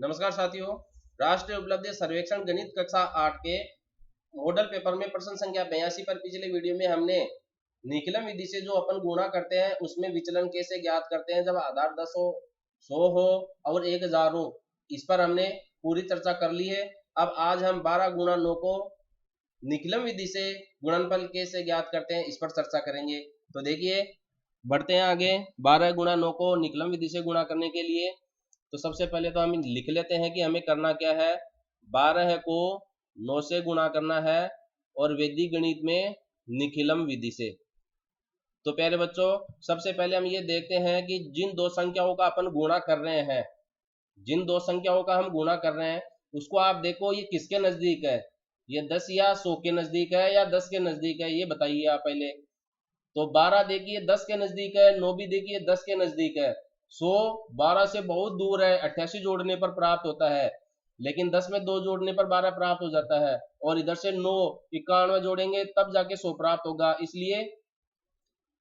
नमस्कार साथियों। राष्ट्रीय उपलब्धि सर्वेक्षण गणित कक्षा 8 के मॉडल पेपर में प्रश्न संख्या 82 पर पिछले वीडियो में हमने निकलम विधि से जो अपन गुणा करते हैं उसमें विचलन कैसे ज्ञात करते हैं जब आधार 10 हो, 100 हो और 1000 हो, इस पर हमने पूरी चर्चा कर ली है। अब आज हम 12 गुणा 9 को निकलम विधि से गुणनफल कैसे ज्ञात करते हैं इस पर चर्चा करेंगे। तो देखिए, बढ़ते हैं आगे। 12 गुणा 9 को निकलम विधि से गुणा करने के लिए तो सबसे पहले तो हम लिख लेते हैं कि हमें करना क्या है। 12 को 9 से गुणा करना है और वैदिक गणित में निखिलम विधि से। तो प्यारे बच्चों, सबसे पहले हम ये देखते हैं कि जिन दो संख्याओं का अपन गुणा कर रहे हैं, जिन दो संख्याओं का हम गुणा कर रहे हैं उसको आप देखो ये किसके नजदीक है, ये 10 या 100 के नजदीक है या 10 के नजदीक है, ये बताइए आप पहले। तो 12 देखिए 10 के नजदीक है, 9 भी देखिए 10 के नजदीक है, 100 12 से बहुत दूर है, 88 जोड़ने पर प्राप्त होता है, लेकिन 10 में 2 जोड़ने पर 12 प्राप्त हो जाता है, और इधर से 9 91 जोड़ेंगे तब जाके 100 प्राप्त होगा। इसलिए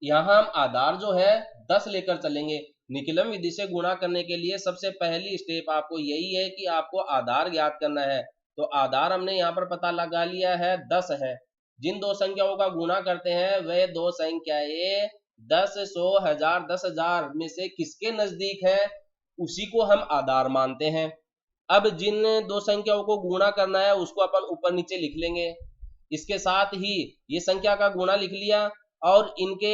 यहाँ हम आधार जो है 10 लेकर चलेंगे। निकलम विधि से गुणा करने के लिए सबसे पहली स्टेप आपको यही है कि आपको आधार ज्ञात करना है। तो आधार हमने यहाँ पर पता लगा लिया है, 10 है। जिन दो संख्याओं का गुणा करते हैं वे दो संख्याएं 10, 100, 1000, 10,000 में से किसके नजदीक है उसी को हम आधार मानते हैं। अब जिन दो संख्याओं को गुणा करना है उसको अपन ऊपर नीचे लिख लेंगे। इसके साथ ही ये संख्या का गुणा लिख लिया और इनके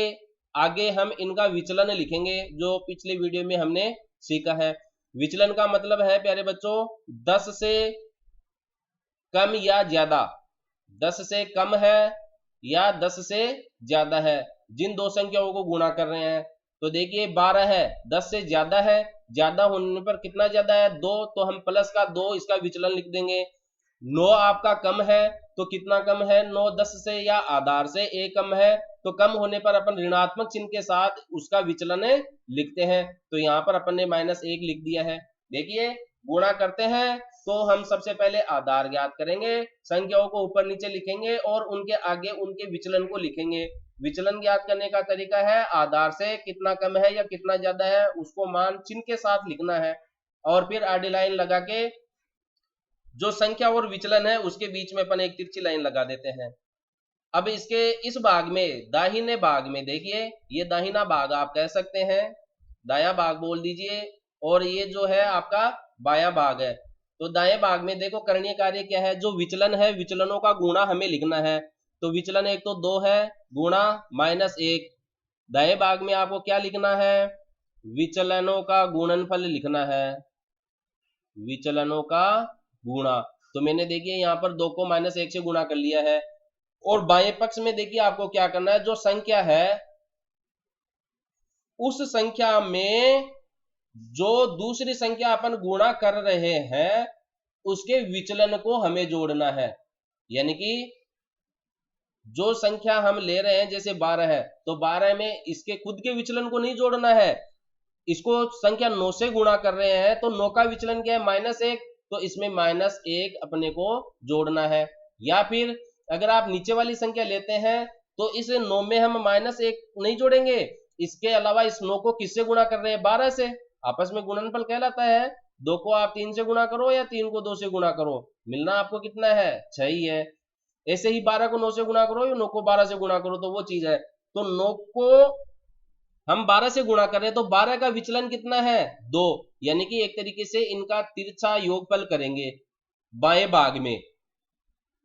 आगे हम इनका विचलन लिखेंगे जो पिछले वीडियो में हमने सीखा है। विचलन का मतलब है प्यारे बच्चों 10 से कम या ज्यादा, 10 से कम है या 10 से ज्यादा है जिन दो संख्याओं को गुणा कर रहे हैं। तो देखिए 12 है, 10 से ज्यादा है, ज्यादा होने पर कितना ज्यादा है 2, तो हम प्लस का 2 इसका विचलन लिख देंगे। 9 आपका कम है तो कितना कम है, 9 10 से या आधार से 1 कम है, तो कम होने पर अपन ऋणात्मक चिन्ह के साथ उसका विचलन लिखते हैं। तो यहाँ पर अपन ने -1 लिख दिया है। देखिए गुणा करते हैं तो हम सबसे पहले आधार ज्ञात करेंगे, संख्याओं को ऊपर नीचे लिखेंगे और उनके आगे उनके विचलन को लिखेंगे। विचलन ज्ञात करने का तरीका है आधार से कितना कम है या कितना ज्यादा है उसको मान चिन्ह के साथ लिखना है और फिर आडी लाइन लगा के जो संख्या और विचलन है उसके बीच में अपन एक तिरछी लाइन लगा देते हैं। अब इसके इस भाग में दाहिने भाग में देखिए, ये दाहिना भाग आप कह सकते हैं, दाया भाग बोल दीजिए, और ये जो है आपका बाया भाग है। तो दाएं भाग में देखो करणीय कार्य क्या है, जो विचलन है विचलनों का गुणा हमें लिखना है। तो विचलन एक तो 2 है गुणा -1। दाएं भाग में आपको क्या लिखना है, विचलनों का गुणनफल लिखना है, विचलनों का गुणा। तो मैंने देखिए यहाँ पर 2 को -1 से गुणा कर लिया है। और बाएं पक्ष में देखिए आपको क्या करना है, जो संख्या है उस संख्या में जो दूसरी संख्या अपन गुणा कर रहे हैं उसके विचलन को हमें जोड़ना है। यानी कि जो संख्या हम ले रहे हैं जैसे 12 है तो 12 में इसके खुद के विचलन को नहीं जोड़ना है, इसको संख्या 9 से गुणा कर रहे हैं तो 9 का विचलन क्या है -1, तो इसमें -1 अपने को जोड़ना है। या फिर अगर आप नीचे वाली संख्या लेते हैं तो इस 9 में हम -1 नहीं जोड़ेंगे, इसके अलावा इस 9 को किससे गुणा कर रहे हैं, 12 से। आपस में गुणनफल कहलाता है। 2 को आप 3 से गुणा करो या 3 को 2 से गुणा करो, मिलना आपको कितना है, 6 ही है। ऐसे ही 12 को 9 से गुणा करो या 9 को 12 से गुणा करो तो वो चीज है। तो 9 को हम 12 से गुणा कर रहे हैं तो 12 का विचलन कितना है, 2। यानी कि एक तरीके से इनका तिरछा योगफल करेंगे। बाएं भाग में,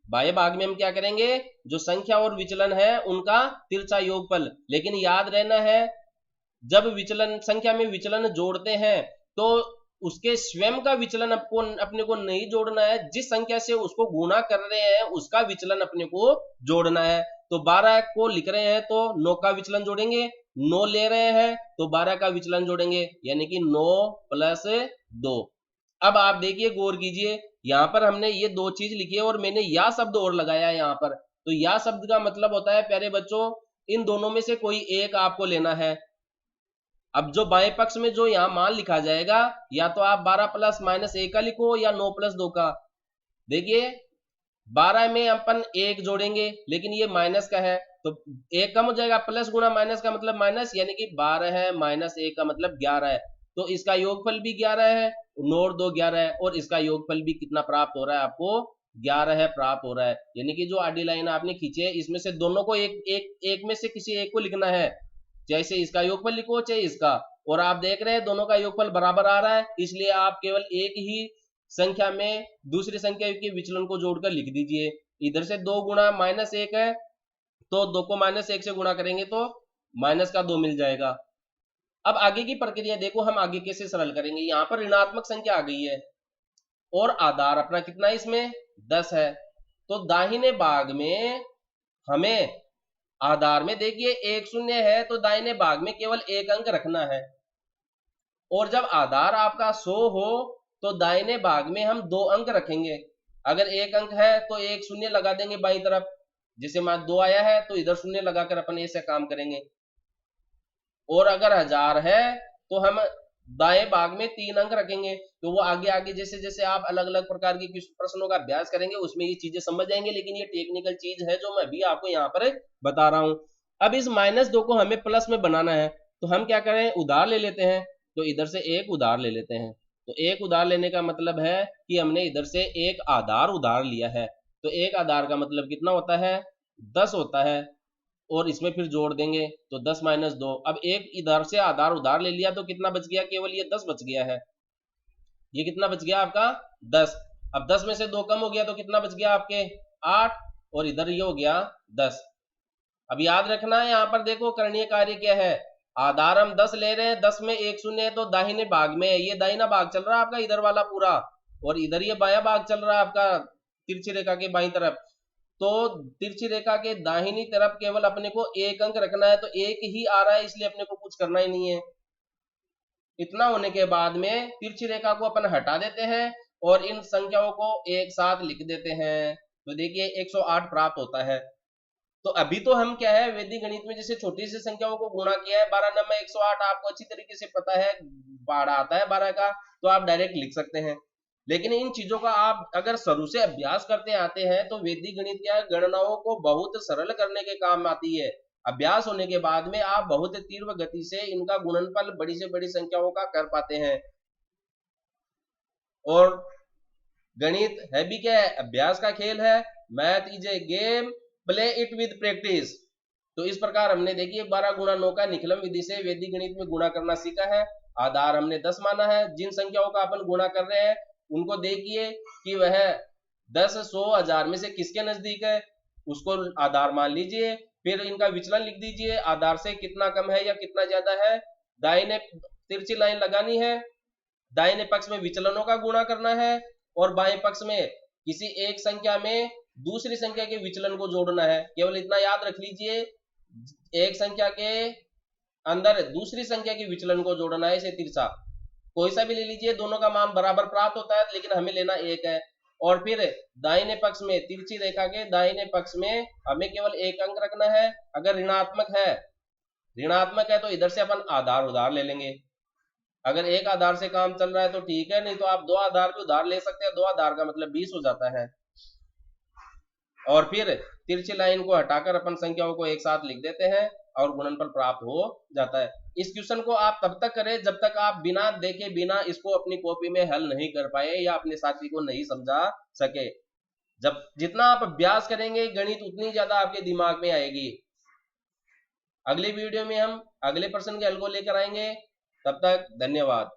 बाएं भाग में हम क्या करेंगे, जो संख्या और विचलन है उनका तिरछा योगफल। लेकिन याद रहना है जब विचलन संख्या में विचलन जोड़ते हैं तो उसके स्वयं का विचलन अपने को नहीं जोड़ना है, जिस संख्या से उसको गुणा कर रहे हैं उसका विचलन अपने को जोड़ना है। तो 12 को लिख रहे हैं तो 9 का विचलन जोड़ेंगे, 9 ले रहे हैं तो 12 का विचलन जोड़ेंगे, यानी कि 9 + 2। अब आप देखिए गौर कीजिए, यहां पर हमने ये दो चीज लिखी है और मैंने या शब्द और लगाया है यहाँ पर। तो या शब्द का मतलब होता है प्यारे बच्चों इन दोनों में से कोई एक आपको लेना है। अब जो बाएं पक्ष में जो यहाँ मान लिखा जाएगा या तो आप 12 + -1 का लिखो या 9 + 2 का। देखिए 12 में अपन 1 जोड़ेंगे लेकिन ये माइनस का है तो 1 कम हो जाएगा, प्लस गुणा माइनस का मतलब माइनस, यानी कि 12 है -1 का मतलब 11 है। तो इसका योगफल भी 11 है, 9 और 2 11 है, और इसका योगफल भी कितना प्राप्त हो रहा है आपको, 11 है प्राप्त हो रहा है। यानी कि जो आडी लाइन आपने खींची है इसमें से दोनों को एक में से किसी एक को लिखना है, जैसे इसका योगफल लिखो चाहे इसका, और आप देख रहे हैं दोनों का योगफल बराबर आ रहा है, इसलिए आप केवल एक ही संख्या में दूसरी संख्या के विचलन को जोड़कर लिख दीजिए। इधर से 2 गुणा -1 है, तो 2 को -1 से गुणा करेंगे तो -2 मिल जाएगा। अब आगे की प्रक्रिया देखो, हम आगे कैसे सरल करेंगे। यहाँ पर ऋणात्मक संख्या आ गई है और आधार अपना कितना है इसमें 10 है, तो दाहिने भाग में हमें आधार में देखिए 1 शून्य है, तो दाहिने भाग में केवल एक अंक रखना है, और जब आधार आपका 100 हो तो दाहिने भाग में हम 2 अंक रखेंगे। अगर एक अंक है तो एक शून्य लगा देंगे बाई तरफ, जैसे मान 2 आया है तो इधर शून्य लगाकर अपन ऐसे काम करेंगे। और अगर 1000 है तो हम दाएं भाग में 3 अंक रखेंगे। तो वो आगे आगे जैसे जैसे आप अलग अलग प्रकार की प्रश्नों का अभ्यास करेंगे उसमें ये चीजें समझ जाएंगे, लेकिन ये टेक्निकल चीज है जो मैं भी आपको यहाँ पर बता रहा हूं। अब इस -2 को हमें प्लस में बनाना है, तो हम क्या करें, उधार ले लेते हैं। तो इधर से एक उधार ले लेते हैं, तो एक उधार लेने का मतलब है कि हमने इधर से एक आधार उधार लिया है, तो एक आधार का मतलब कितना होता है 10 होता है, और इसमें फिर जोड़ देंगे तो 10 - 2। अब एक इधर से आधार उधार ले लिया तो कितना बच गया, केवल ये 10 बच गया है। ये कितना बच गया आपका 10। अब 10 में से 2 कम हो गया तो कितना बच गया आपके 8, और इधर ये हो गया 10। अब याद रखना है यहाँ पर देखो करणीय कार्य क्या है, आधार हम 10 ले रहे हैं, 10 में एक शून्य है तो दाहिने भाग में है, ये दाहिना भाग चल रहा है आपका इधर वाला पूरा, और इधर ये बायां भाग चल रहा है आपका तिरछी रेखा के बाईं तरफ। तो तिरछी रेखा के दाहिनी तरफ केवल अपने को एक अंक रखना है, तो एक ही आ रहा है इसलिए अपने को कुछ करना ही नहीं है। इतना होने के बाद में तिरछी रेखा को अपन हटा देते हैं और इन संख्याओं को एक साथ लिख देते हैं, तो देखिए 108 प्राप्त होता है। तो अभी तो हम क्या है वैदिक गणित में जैसे छोटी सी संख्याओं को गुणा किया है, 12 9 108 आपको अच्छी तरीके से पता है, 12 आता है 12 का, तो आप डायरेक्ट लिख सकते हैं। लेकिन इन चीजों का आप अगर शुरू से अभ्यास करते आते हैं तो वैदिक गणित क्या है, गणनाओं को बहुत सरल करने के काम आती है। अभ्यास होने के बाद में आप बहुत तीव्र गति से इनका गुणनफल बड़ी से बड़ी संख्याओं का कर पाते हैं। और गणित है भी क्या है, अभ्यास का खेल है। Math is a game, play it with practice. तो इस प्रकार हमने देखिए 12 गुणा 9 का निखिलम विधि से वैदिक गणित में गुणा करना सीखा है। आधार हमने 10 माना है, जिन संख्याओं का अपन गुणा कर रहे हैं उनको देखिए कि वह 10 100 1000 में से किसके नजदीक है, उसको आधार मान लीजिए, फिर इनका विचलन लिख दीजिए, आधार से कितना कम है या कितना ज्यादा है, दाहिने तिरछी लाइन लगानी है, दाहिने पक्ष में विचलनों का गुणा करना है, और बाएं पक्ष में किसी एक संख्या में दूसरी संख्या के विचलन को जोड़ना है। केवल इतना याद रख लीजिए, एक संख्या के अंदर दूसरी संख्या के विचलन को जोड़ना है, इसे तिरछा कोई सा भी ले लीजिए, दोनों का मान बराबर प्राप्त होता है, लेकिन हमें लेना एक है। और फिर दाहिने पक्ष में तिरछी रेखा के दाहिने पक्ष में हमें केवल एक अंक रखना है। अगर ऋणात्मक है तो इधर से अपन आधार उधार ले लेंगे। अगर एक आधार से काम चल रहा है तो ठीक है, नहीं तो आप 2 आधार भी उधार ले सकते हैं। 2 आधार का मतलब 20 हो जाता है। और फिर तिरछी लाइन को हटाकर अपन संख्याओं को एक साथ लिख देते हैं और गुणनफल प्राप्त हो जाता है। इस क्वेश्चन को आप तब तक करें जब तक आप बिना देखे बिना इसको अपनी कॉपी में हल नहीं कर पाए या अपने साथी को नहीं समझा सके। जब जितना आप अभ्यास करेंगे गणित उतनी ज्यादा आपके दिमाग में आएगी। अगली वीडियो में हम अगले प्रश्न के हल को लेकर आएंगे। तब तक धन्यवाद।